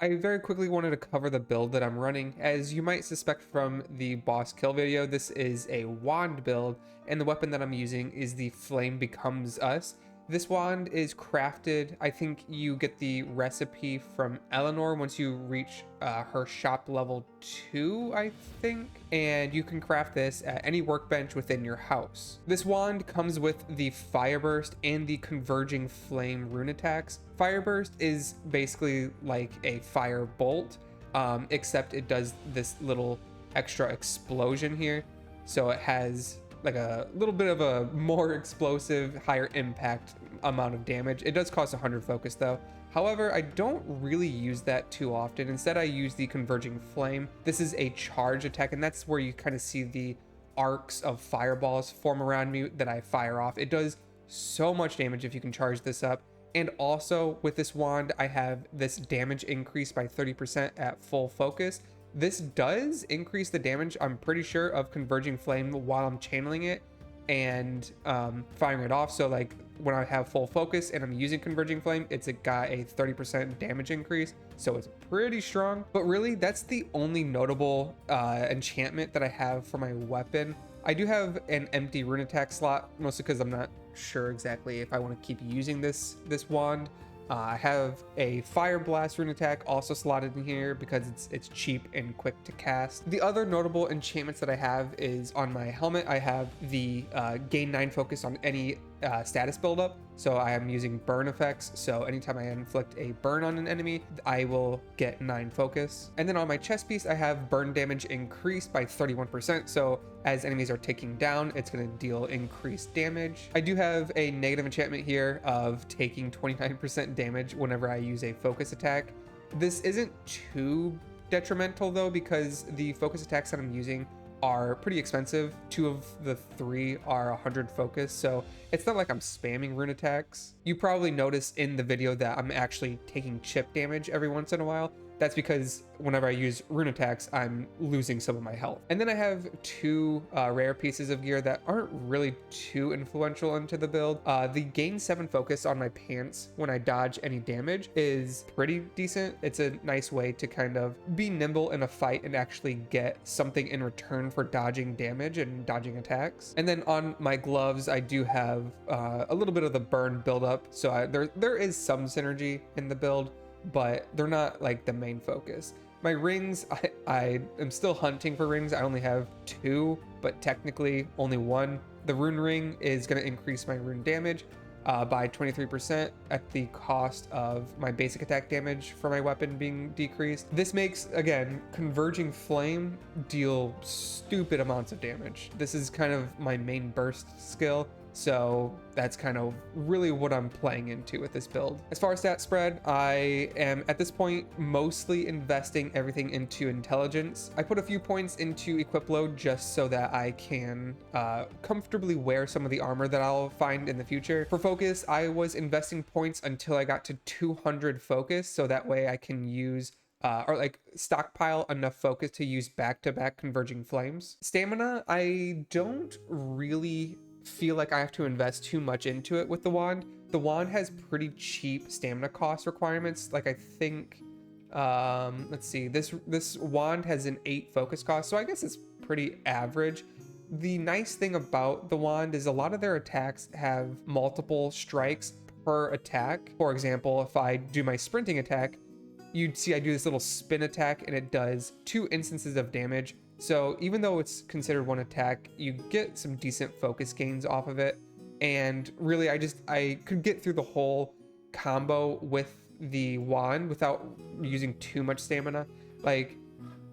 I very quickly wanted to cover the build that I'm running. As you might suspect from the boss kill video, this is a wand build, and the weapon that I'm using is the Flame Becomes Us. This wand is crafted, I think you get the recipe from Eleanor once you reach her shop level 2, I think. And you can craft this at any workbench within your house. This wand comes with the Fire Burst and the Converging Flame rune attacks. Fire Burst is basically like a fire bolt, except it does this little extra explosion here. So it has like a little bit of a more explosive, higher impact amount of damage. It does cost 100 focus though. However, I don't really use that too often. Instead, I use the Converging Flame. This is a charge attack, and that's where you kind of see the arcs of fireballs form around me that I fire off. It does so much damage if you can charge this up. And also with this wand, I have this damage increase by 30% at full focus. This does increase the damage, I'm pretty sure, of Converging Flame while I'm channeling it and firing it off. So like when I have full focus and I'm using Converging Flame, it's got a 30% damage increase. So it's pretty strong. But really, that's the only notable enchantment that I have for my weapon. I do have an empty rune attack slot, mostly because I'm not sure exactly if I want to keep using this wand. I have a Fire Blast rune attack also slotted in here because it's cheap and quick to cast. The other notable enchantments that I have is on my helmet. I have the gain 9 focus on any status buildup. So I am using burn effects. So anytime I inflict a burn on an enemy, I will get 9 focus. And then on my chest piece, I have burn damage increased by 31%. So as enemies are taking down, it's going to deal increased damage. I do have a negative enchantment here of taking 29% damage whenever I use a focus attack. This isn't too detrimental though, because the focus attacks that I'm using are pretty expensive. 2 of the 3 are 100 focus, so it's not like I'm spamming rune attacks. You probably noticed in the video that I'm actually taking chip damage every once in a while. That's because whenever I use rune attacks, I'm losing some of my health. And then I have 2 rare pieces of gear that aren't really too influential into the build. The gain 7 focus on my pants when I dodge any damage is pretty decent. It's a nice way to kind of be nimble in a fight and actually get something in return for dodging damage and dodging attacks. And then on my gloves, I do have a little bit of the burn buildup. So there is some synergy in the build, but they're not like the main focus. My rings, I am still hunting for rings. I only have 2, but technically only 1. The rune ring is going to increase my rune damage by 23% at the cost of my basic attack damage for my weapon being decreased. This makes, again, Converging Flame deal stupid amounts of damage. This is kind of my main burst skill. So that's kind of really what I'm playing into with this build. As far as stat spread, I am at this point mostly investing everything into intelligence. I put a few points into equip load just so that I can comfortably wear some of the armor that I'll find in the future. For focus, I was investing points until I got to 200 focus, so that way I can use or like stockpile enough focus to use back-to-back Converging Flames. Stamina, I don't really feel like I have to invest too much into it with the wand. The wand has pretty cheap stamina cost requirements. Like I think, let's see, this wand has an 8 focus cost, so I guess it's pretty average. The nice thing about the wand is a lot of their attacks have multiple strikes per attack. For example, if I do my sprinting attack, you'd see I do this little spin attack and it does 2 instances of damage. So even though it's considered 1 attack, you get some decent focus gains off of it. And really, I could get through the whole combo with the wand without using too much stamina. Like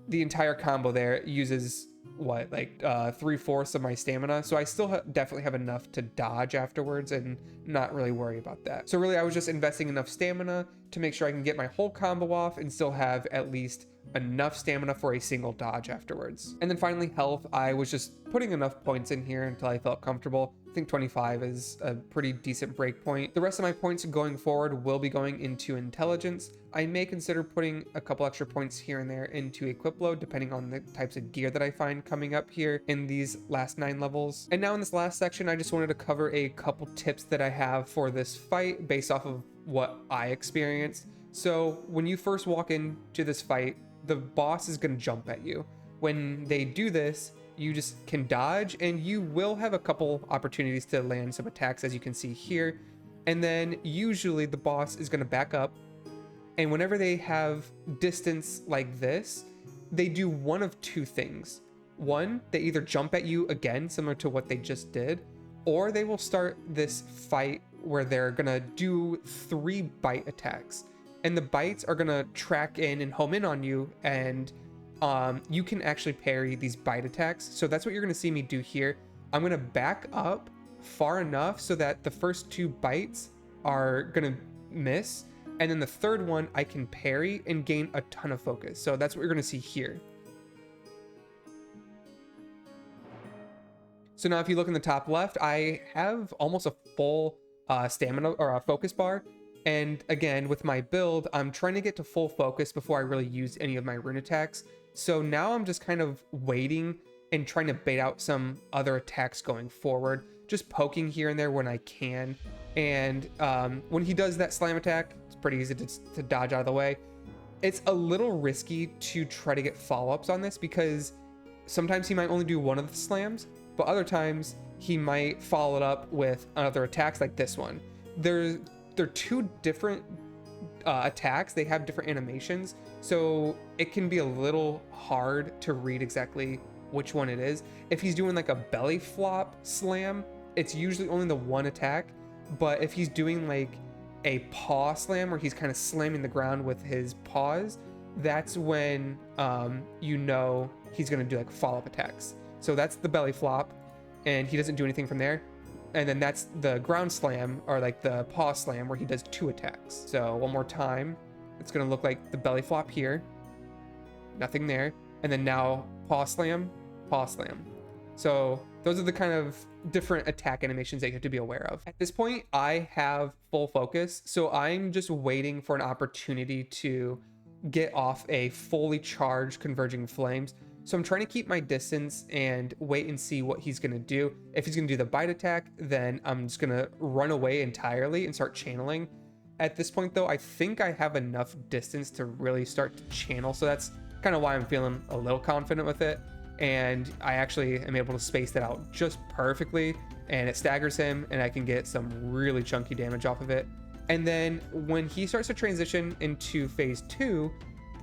the entire combo there uses what, like 3/4 of my stamina. So I still definitely have enough to dodge afterwards and not really worry about that. So really, I was just investing enough stamina to make sure I can get my whole combo off and still have at least enough stamina for a single dodge afterwards. And then finally, health, I was just putting enough points in here until I felt comfortable. I think 25 is a pretty decent break point. The rest of my points going forward will be going into intelligence. I may consider putting a couple extra points here and there into equip load, depending on the types of gear that I find coming up here in these last 9 levels. And now in this last section, I just wanted to cover a couple tips that I have for this fight based off of what I experienced. So when you first walk into this fight, the boss is going to jump at you. When they do this, you just can dodge, and you will have a couple opportunities to land some attacks, as you can see here. And then usually the boss is going to back up, and whenever they have distance like this, they do one of two things. One, they either jump at you again, similar to what they just did, or they will start this fight where they're gonna do 3 bite attacks. And the bites are gonna track in and home in on you, and you can actually parry these bite attacks. So that's what you're gonna see me do here. I'm gonna back up far enough so that the first 2 bites are gonna miss, and then the third one I can parry and gain a ton of focus. So that's what you're gonna see here. So now if you look in the top left, I have almost a full stamina or a focus bar. And again, with my build, I'm trying to get to full focus before I really use any of my rune attacks. So now I'm just kind of waiting and trying to bait out some other attacks going forward, just poking here and there when I can. And when he does that slam attack, it's pretty easy to dodge out of the way. It's a little risky to try to get follow-ups on this because sometimes he might only do one of the slams, but other times he might follow it up with other attacks like this one. They're 2 different attacks. They have different animations, so it can be a little hard to read exactly which one it is. If he's doing like a belly flop slam, it's usually only the one attack, but if he's doing like a paw slam where he's kind of slamming the ground with his paws, that's when you know he's going to do like follow-up attacks. So that's the belly flop, and he doesn't do anything from there. And then that's the ground slam, or like the paw slam, where he does 2 attacks. So one more time, it's going to look like the belly flop here, nothing there, and then now paw slam, paw slam. So those are the kind of different attack animations that you have to be aware of. At this point, I have full focus, so I'm just waiting for an opportunity to get off a fully charged converging flames. So I'm trying to keep my distance and wait and see what he's going to do. If he's going to do the bite attack, then I'm just going to run away entirely and start channeling. At this point, though, I think I have enough distance to really start to channel. So that's kind of why I'm feeling a little confident with it. And I actually am able to space that out just perfectly. And it staggers him, and I can get some really chunky damage off of it. And then when he starts to transition into phase 2,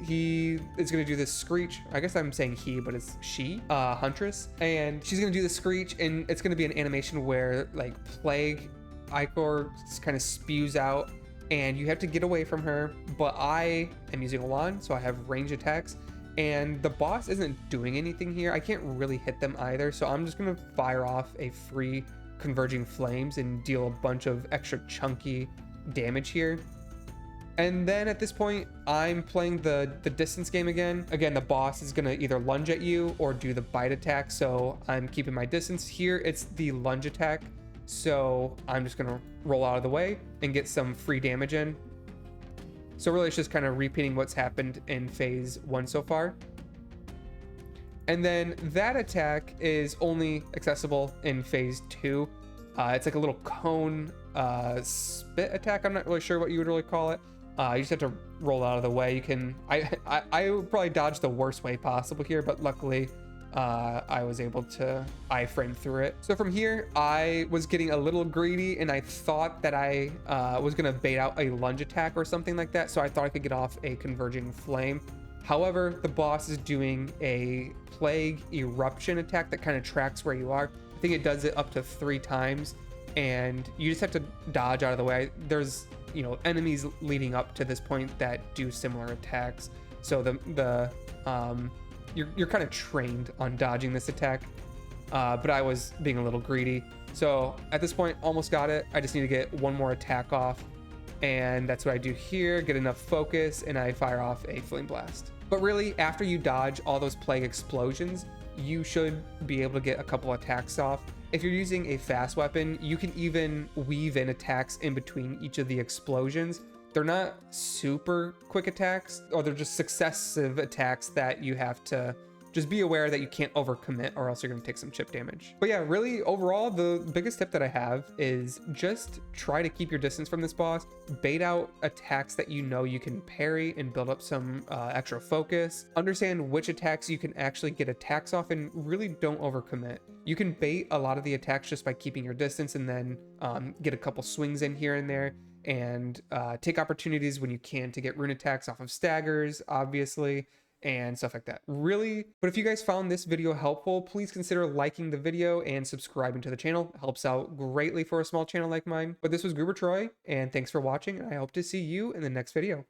he is going to do this screech. I guess I'm saying he, but it's she, Huntress, and she's going to do the screech, and it's going to be an animation where like plague ichor kind of spews out, and you have to get away from her. But I am using a wand, so I have range attacks, and the boss isn't doing anything here. I can't really hit them either, so I'm just going to fire off a free converging flames and deal a bunch of extra chunky damage here. And then at this point, I'm playing the distance game again. Again, the boss is gonna either lunge at you or do the bite attack, so I'm keeping my distance. Here, it's the lunge attack, so I'm just gonna roll out of the way and get some free damage in. So really, it's just kind of repeating what's happened in phase 1 so far. And then that attack is only accessible in phase 2. It's like a little cone spit attack. I'm not really sure what you would really call it. You just have to roll out of the way. You can, I would probably dodge the worst way possible here, but luckily I was able to iframe through it. So from here, I was getting a little greedy, and I thought that I was gonna bait out a lunge attack or something like that. So I thought I could get off a converging flame. However, the boss is doing a plague eruption attack that kind of tracks where you are. I think it does it up to 3 times, and you just have to dodge out of the way. There's, you know, enemies leading up to this point that do similar attacks, so you're kind of trained on dodging this attack, but I was being a little greedy. So at this point, almost got it. I just need to get one more attack off, and that's what I do here. Get enough focus, and I fire off a flame blast. But really, after you dodge all those plague explosions, you should be able to get a couple attacks off. If you're using a fast weapon, you can even weave in attacks in between each of the explosions. They're not super quick attacks, or they're just successive attacks that you have to just be aware that you can't overcommit or else you're going to take some chip damage. But yeah, really overall, the biggest tip that I have is just try to keep your distance from this boss, bait out attacks that you know you can parry and build up some extra focus, understand which attacks you can actually get attacks off, and really don't overcommit. You can bait a lot of the attacks just by keeping your distance and then get a couple swings in here and there, and take opportunities when you can to get rune attacks off of staggers, obviously, and stuff like that. Really, but if you guys found this video helpful, please consider liking the video and subscribing to the channel. It helps out greatly for a small channel like mine. But this was GooberTroy, and thanks for watching, and I hope to see you in the next video.